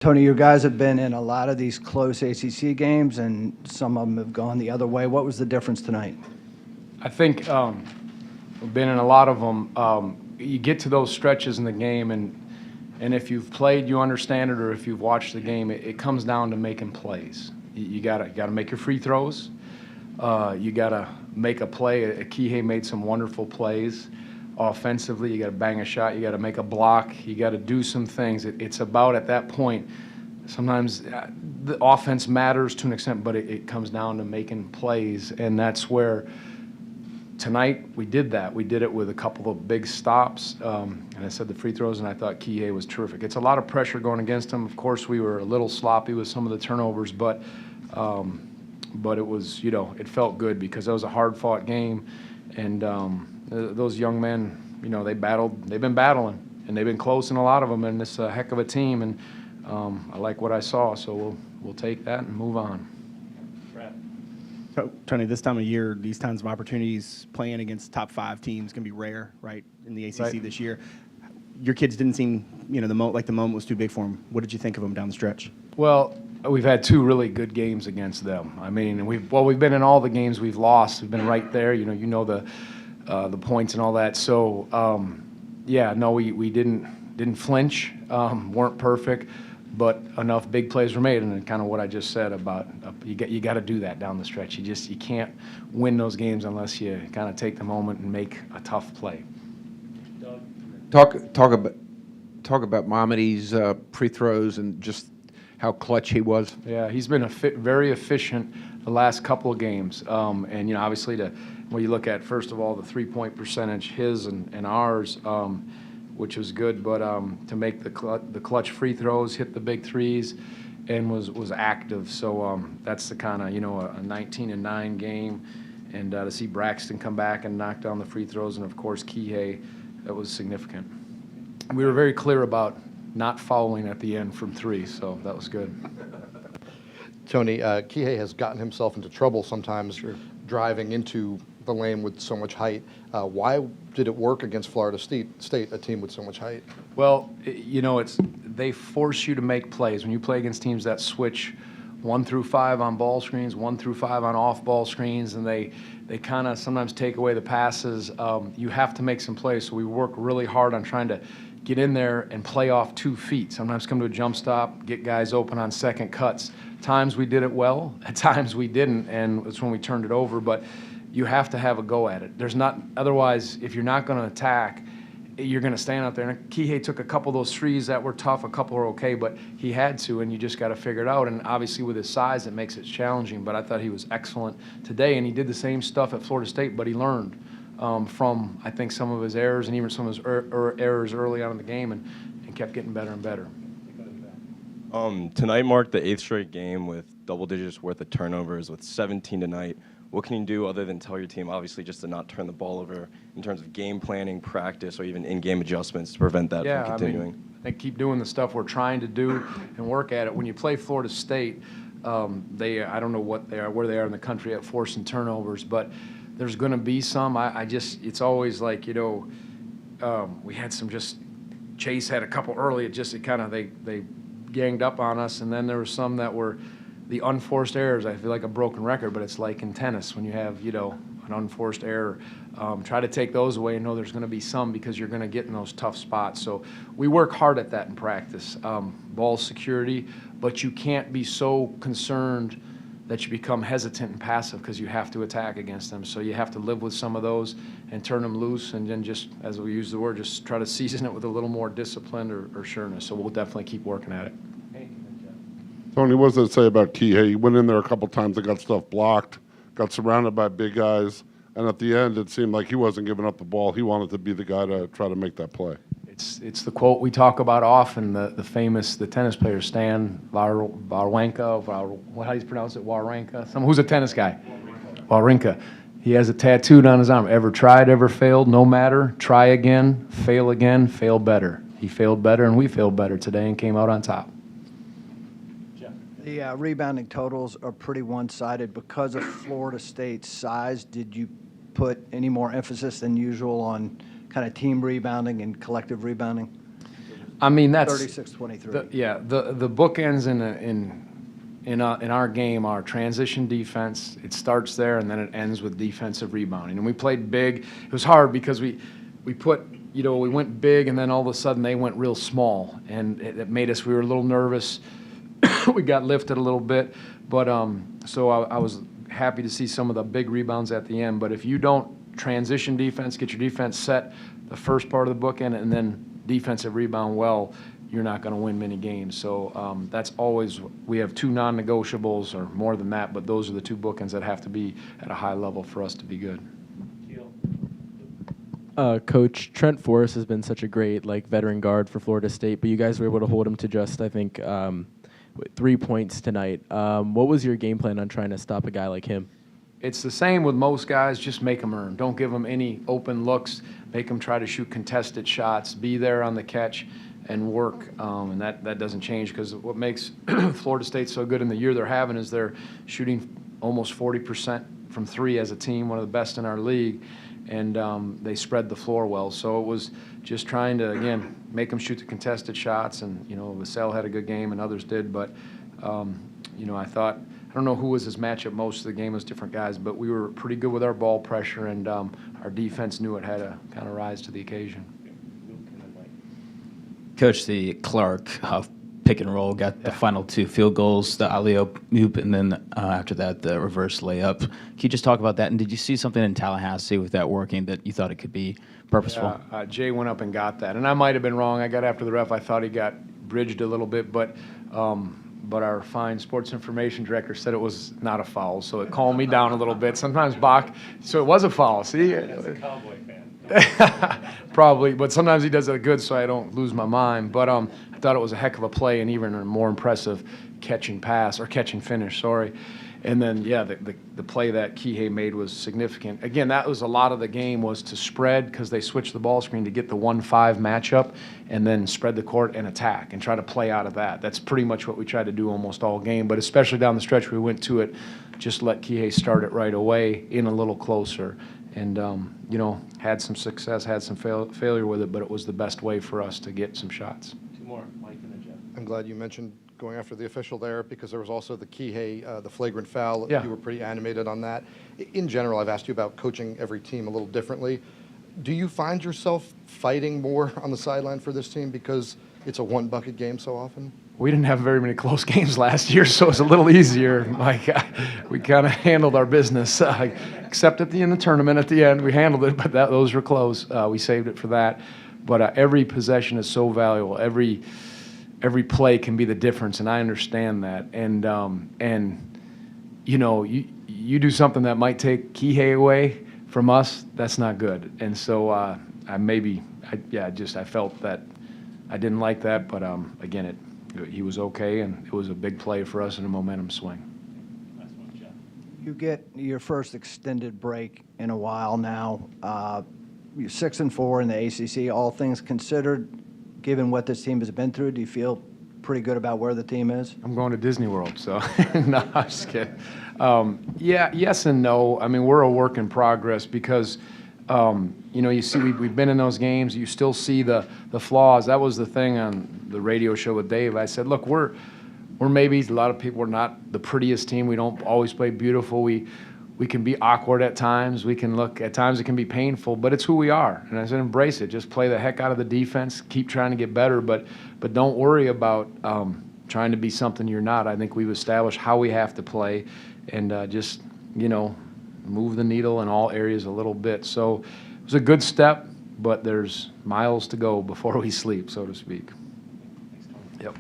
Tony, you guys have been in a lot of these close ACC games, and some of them have gone the other way. What was the difference tonight? I think we've been in a lot of them. You get to those stretches in the game, and if you've played, you understand it, or if you've watched the game, it comes down to making plays. You gotta make your free throws. You gotta make a play. Kihei made some wonderful plays. Offensively, you got to bang a shot, you got to make a block, you got to do some things. It's about, at that point, sometimes the offense matters to an extent, but it comes down to making plays, and that's where tonight we did that. We did it with a couple of big stops, and I said the free throws, and I thought Kihei was terrific. It's a lot of pressure going against him. Of course, we were a little sloppy with some of the turnovers, but it was, it felt good because that was a hard-fought game, and those young men, they've been battling, and they've been close in a lot of them, and it's a heck of a team, and I like what I saw, so we'll take that and move on. So, Tony, this time of year, these kinds of opportunities playing against top 5 teams can be rare, right, in the ACC Right. this year. Your kids didn't seem, the moment was too big for them. What did you think of them down the stretch? Well, we've had 2 really good games against them. I mean, we've been in all the games we've lost. We've been right there. The points and all that. So, we didn't flinch. Weren't perfect, but enough big plays were made, and kind of what I just said about you got to do that down the stretch. You can't win those games unless you kind of take the moment and make a tough play. Talk about Mohammedi's free throws and just how clutch he was. Yeah, he's been very efficient the last couple of games, and obviously when you look at, first of all, the three-point percentage, his and ours, which was good, but to make the clutch free throws, hit the big threes, and was active. So that's the kind of a 19-9 game, and to see Braxton come back and knock down the free throws, and of course Kihei, that was significant. We were very clear about not fouling at the end from 3, so that was good. Tony, Kihei has gotten himself into trouble sometimes driving into the lane with so much height. Why did it work against Florida State, a team with so much height? Well, they force you to make plays. When you play against teams that switch 1 through 5 on ball screens, 1 through 5 on off-ball screens, and they kind of sometimes take away the passes, you have to make some plays. So we work really hard on trying to get in there and play off 2 feet. Sometimes come to a jump stop, get guys open on second cuts. Times we did it well, at times we didn't, and it's when we turned it over. But you have to have a go at it. Otherwise, if you're not going to attack, you're going to stand out there. And Kihei took a couple of those threes that were tough, a couple were okay, but he had to, and you just got to figure it out. And obviously with his size, it makes it challenging, but I thought he was excellent today, and he did the same stuff at Florida State, but he learned from, I think, some of his errors and even some of his errors early on in the game, and kept getting better and better. Tonight marked the 8th straight game with double digits worth of turnovers, with 17 tonight. What can you do other than tell your team, obviously, just to not turn the ball over in terms of game planning, practice, or even in-game adjustments to prevent that from continuing? I think keep doing the stuff we're trying to do and work at it. When you play Florida State, I don't know where they are in the country at forcing turnovers, but there's going to be some. It's always like, we had some Chase had a couple early. They ganged up on us, and then there were some that were the unforced errors. I feel like a broken record, but it's like in tennis when you have, an unforced error. Try to take those away and know there's going to be some, because you're going to get in those tough spots. So we work hard at that in practice. Ball security, but you can't be so concerned that you become hesitant and passive, because you have to attack against them. So you have to live with some of those and turn them loose, and then just, as we use the word, just try to season it with a little more discipline or sureness. So we'll definitely keep working at it. Tony, what does it say about Kihei? He went in there a couple times and got stuff blocked, got surrounded by big guys, and at the end it seemed like he wasn't giving up the ball. He wanted to be the guy to try to make that play. It's the quote we talk about often, the famous tennis player Stan Wawrinka, how do you pronounce it, Wawrinka? Someone who's a tennis guy. Wawrinka. He has it tattooed on his arm. Ever tried, ever failed, no matter. Try again, fail better. He failed better, and we failed better today and came out on top. The rebounding totals are pretty one-sided. Because of Florida State's size, did you put any more emphasis than usual on kind of team rebounding and collective rebounding? I mean, that's 36-23. the bookends in our game are transition defense. It starts there and then it ends with defensive rebounding. And we played big. It was hard because we went big and then all of a sudden they went real small, and it made us. We were a little nervous. We got lifted a little bit, but so I was happy to see some of the big rebounds at the end. But if you don't transition defense, get your defense set the first part of the bookend, and then defensive rebound well, you're not going to win many games. So that's always, we have two non-negotiables, or more than that, but those are the two bookends that have to be at a high level for us to be good. Coach, Trent Forrest has been such a great veteran guard for Florida State, but you guys were able to hold him to just, I think, 3 points tonight. What was your game plan on trying to stop a guy like him? It's the same with most guys. Just make them earn. Don't give them any open looks. Make them try to shoot contested shots. Be there on the catch and work. And that doesn't change, because what makes Florida State so good in the year they're having is they're shooting almost 40% from three as a team, one of the best in our league. And they spread the floor well. So it was just trying to, again, make them shoot the contested shots. And, Vassell had a good game and others did. But, I thought, I don't know who was his matchup most of the game. It was different guys. But we were pretty good with our ball pressure, and our defense knew it had to kind of rise to the occasion. Coach, the Clark pick and roll got the final 2 field goals, the alley-oop, and then after that, the reverse layup. Can you just talk about that? And did you see something in Tallahassee with that working that you thought it could be purposeful? Jay went up and got that. And I might have been wrong. I got after the ref. I thought he got bridged a little bit, but our fine sports information director said it was not a foul, so it calmed me down a little bit. Sometimes Bach, so it was a foul. See? As a Cowboy fan. Probably, but sometimes he does it good so I don't lose my mind. But I thought it was a heck of a play, and even a more impressive catch and finish, sorry. And then, the play that Kihei made was significant. Again, that was a lot of the game, was to spread, because they switched the ball screen to get the 1-5 matchup, and then spread the court and attack and try to play out of that. That's pretty much what we tried to do almost all game, but especially down the stretch we went to it, just let Kihei start it right away, in a little closer. And, had some success, had some failure with it, but it was the best way for us to get some shots. Two more, Mike and then Jeff. I'm glad you mentioned going after the official there, because there was also the Kihei, the flagrant foul. Yeah. You were pretty animated on that. In general, I've asked you about coaching every team a little differently. Do you find yourself fighting more on the sideline for this team because it's a one-bucket game so often? We didn't have very many close games last year, so it's a little easier. We kind of handled our business, except in the tournament at the end. We handled it, but those were close. We saved it for that. But every possession is so valuable. Every play can be the difference, and I understand that. And you do something that might take Kihei away from us, that's not good. And so I felt that I didn't like that, but again, he was okay, and it was a big play for us and a momentum swing. You get your first extended break in a while now. You're 6-4 in the ACC. All things considered, given what this team has been through, do you feel pretty good about where the team is? I'm going to Disney World, so no, I'm just kidding. Yes and no. I mean, we're a work in progress, because you see we've been in those games. You still see the flaws. That was the thing on the radio show with Dave. I said, look, we're maybe, a lot of people are not the prettiest team. We don't always play beautiful. We can be awkward at times. At times it can be painful, but it's who we are. And I said, embrace it. Just play the heck out of the defense. Keep trying to get better, but don't worry about trying to be something you're not. I think we've established how we have to play, and just move the needle in all areas a little bit. So it was a good step, but there's miles to go before we sleep, so to speak. Yep.